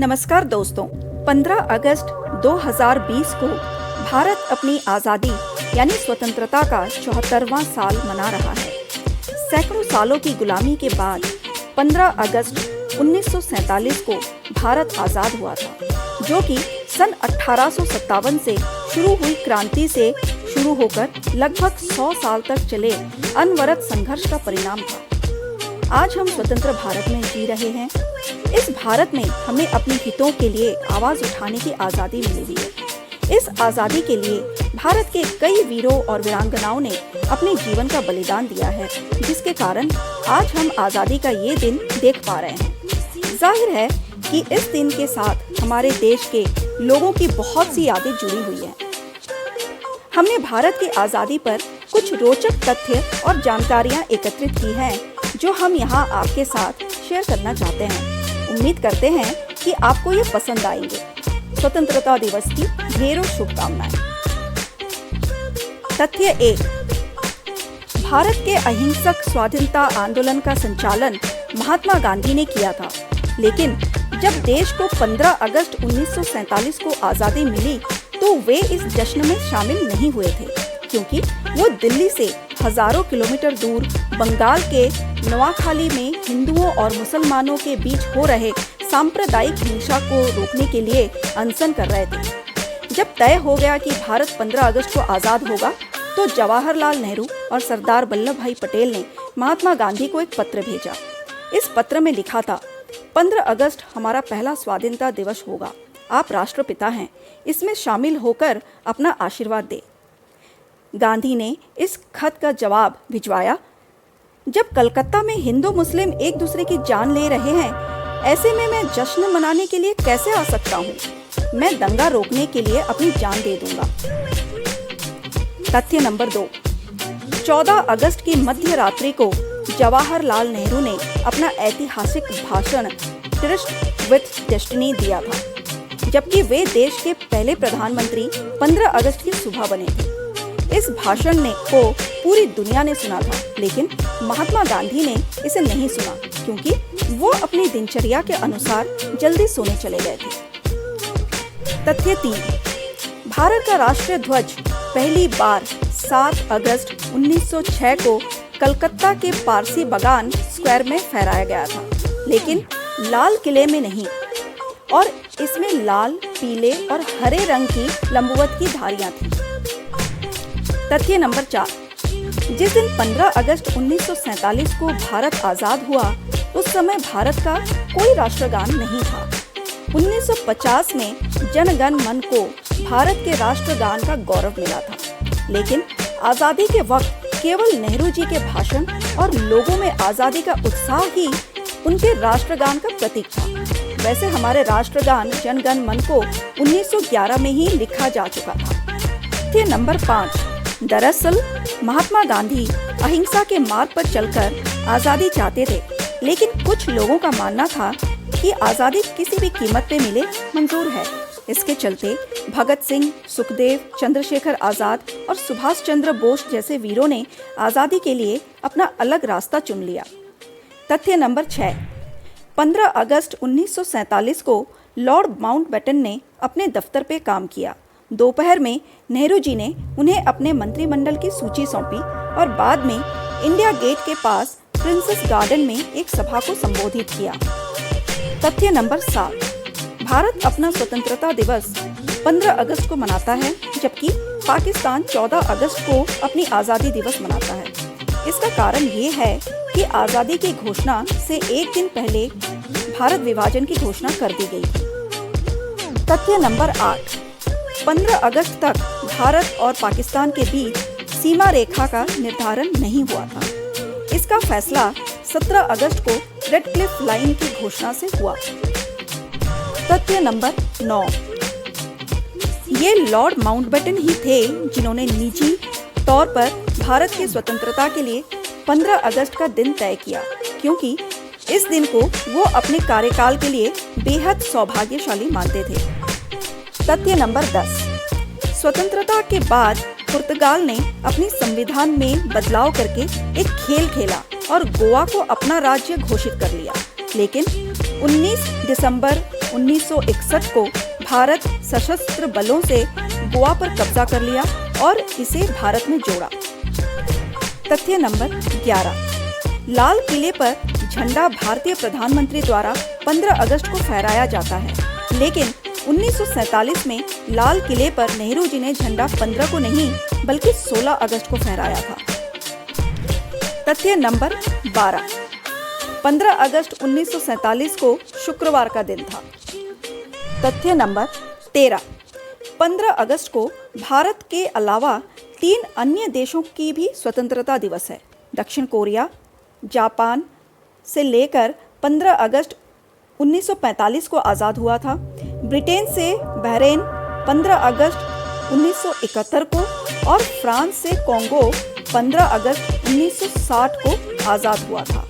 नमस्कार दोस्तों, 15 अगस्त 2020 को भारत अपनी आज़ादी यानी स्वतंत्रता का 74वां साल मना रहा है। सैकड़ों सालों की गुलामी के बाद 15 अगस्त 1947 को भारत आज़ाद हुआ था, जो कि सन 1857 से शुरू हुई क्रांति से शुरू होकर लगभग 100 साल तक चले अनवरत संघर्ष का परिणाम था। आज हम स्वतंत्र भारत में जी रहे हैं। इस भारत में हमें अपने हितों के लिए आवाज उठाने की आज़ादी मिली हुई है। इस आज़ादी के लिए भारत के कई वीरों और वीरांगनाओं ने अपने जीवन का बलिदान दिया है, जिसके कारण आज हम आज़ादी का ये दिन देख पा रहे हैं। जाहिर है कि इस दिन के साथ हमारे देश के लोगों की बहुत सी यादें जुड़ी हुई हैं। हमने भारत की आज़ादी पर कुछ रोचक तथ्य और जानकारियाँ एकत्रित की हैं, जो हम यहाँ आपके साथ शेयर करना चाहते हैं। उम्मीद करते हैं कि आपको ये पसंद आएंगे। स्वतंत्रता दिवस की ढेरों शुभकामनाएं। तथ्य 1, भारत के अहिंसक स्वाधीनता आंदोलन का संचालन महात्मा गांधी ने किया था, लेकिन जब देश को 15 अगस्त 1947 को आज़ादी मिली तो वे इस जश्न में शामिल नहीं हुए थे, क्योंकि वो दिल्ली से हजारों किलोमीटर दूर बंगाल के नवाखाली में हिंदुओं और मुसलमानों के बीच हो रहे सांप्रदायिक हिंसा को रोकने के लिए अनशन कर रहे थे। जब तय हो गया कि भारत 15 अगस्त को आज़ाद होगा, तो जवाहरलाल नेहरू और सरदार वल्लभ भाई पटेल ने महात्मा गांधी को एक पत्र भेजा। इस पत्र में लिखा था, 15 अगस्त हमारा पहला स्वाधीनता दिवस होगा। आप राष्ट्रपिता हैं, इसमें शामिल होकर अपना आशीर्वाद दें। गांधी ने इस खत का जवाब भिजवाया, जब कलकत्ता में हिंदू मुस्लिम एक दूसरे की जान ले रहे हैं, ऐसे में मैं जश्न मनाने के लिए कैसे आ सकता हूँ? मैं दंगा रोकने के लिए अपनी जान दे दूंगा। तथ्य नंबर 2, 14 अगस्त की मध्य रात्रि को जवाहरलाल नेहरू ने अपना ऐतिहासिक भाषण ट्रिस्ट विथ डेस्टिनी दिया था, जबकि वे देश के पहले प्रधानमंत्री 15 अगस्त की सुबह बने थे। इस भाषण को पूरी दुनिया ने सुना था, लेकिन महात्मा गांधी ने इसे नहीं सुना, क्योंकि वो अपनी दिनचर्या के अनुसार जल्दी सोने चले गए थे। तथ्य 3, भारत का राष्ट्रीय ध्वज पहली बार 7 अगस्त 1906 को कलकत्ता के पारसी बागान स्क्वायर में फहराया गया था, लेकिन लाल किले में नहीं, और इसमें लाल, पीले और हरे रंग की लंबवत की धारियां थीं। तथ्य नंबर 4, जिस दिन 15 अगस्त 1947 को भारत आज़ाद हुआ, उस समय भारत का कोई राष्ट्रगान नहीं था। 1950 में जन गण मन को भारत के राष्ट्रगान का गौरव मिला था, लेकिन आज़ादी के वक्त केवल नेहरू जी के भाषण और लोगों में आज़ादी का उत्साह ही उनके राष्ट्रगान का प्रतीक था। वैसे हमारे राष्ट्रगान जन गण मन को 1911 में ही लिखा जा चुका था। तथ्य नंबर 5, दरअसल महात्मा गांधी अहिंसा के मार्ग पर चलकर आज़ादी चाहते थे, लेकिन कुछ लोगों का मानना था कि आज़ादी किसी भी कीमत पे मिले मंजूर है। इसके चलते भगत सिंह, सुखदेव, चंद्रशेखर आज़ाद और सुभाष चंद्र बोस जैसे वीरों ने आज़ादी के लिए अपना अलग रास्ता चुन लिया। तथ्य नंबर 6, 15 अगस्त 1947 को लॉर्ड माउंटबेटन ने अपने दफ्तर पे काम किया। दोपहर में नेहरू जी ने उन्हें अपने मंत्रिमंडल की सूची सौंपी और बाद में इंडिया गेट के पास प्रिंसेस गार्डन में एक सभा को संबोधित किया। तथ्य नंबर 7, भारत अपना स्वतंत्रता दिवस 15 अगस्त को मनाता है, जबकि पाकिस्तान 14 अगस्त को अपनी आज़ादी दिवस मनाता है। इसका कारण ये है कि आज़ादी की घोषणा से एक दिन पहले भारत विभाजन की घोषणा कर दी गई थी। तथ्य नंबर 8, 15 अगस्त तक भारत और पाकिस्तान के बीच सीमा रेखा का निर्धारण नहीं हुआ था। इसका फैसला 17 अगस्त को रेड क्लिफ लाइन की घोषणा से हुआ। तथ्य नंबर 9, ये लॉर्ड माउंटबेटन ही थे जिन्होंने निजी तौर पर भारत की स्वतंत्रता के लिए 15 अगस्त का दिन तय किया, क्योंकि इस दिन को वो अपने कार्यकाल के लिए बेहद सौभाग्यशाली मानते थे। तथ्य नंबर 10, स्वतंत्रता के बाद पुर्तगाल ने अपनी संविधान में बदलाव करके एक खेल खेला और गोवा को अपना राज्य घोषित कर लिया, लेकिन 19 दिसंबर 1961 को भारत सशस्त्र बलों से गोवा पर कब्जा कर लिया और इसे भारत में जोड़ा। तथ्य नंबर 11, लाल किले पर झंडा भारतीय प्रधानमंत्री द्वारा 15 अगस्त को फहराया जाता है, लेकिन 1947 में लाल किले पर नेहरू जी ने झंडा 15 को नहीं बल्कि 16 अगस्त को फहराया था। तथ्य नंबर 12, 15 अगस्त 1947 को शुक्रवार का दिन था। तथ्य नंबर 13, 15 अगस्त को भारत के अलावा 3 अन्य देशों की भी स्वतंत्रता दिवस है। दक्षिण कोरिया, जापान से लेकर 15 अगस्त 1945 को आज़ाद हुआ था। ब्रिटेन से बहरीन 15 अगस्त 1971 को और फ्रांस से कॉन्गो 15 अगस्त 1960 को आज़ाद हुआ था।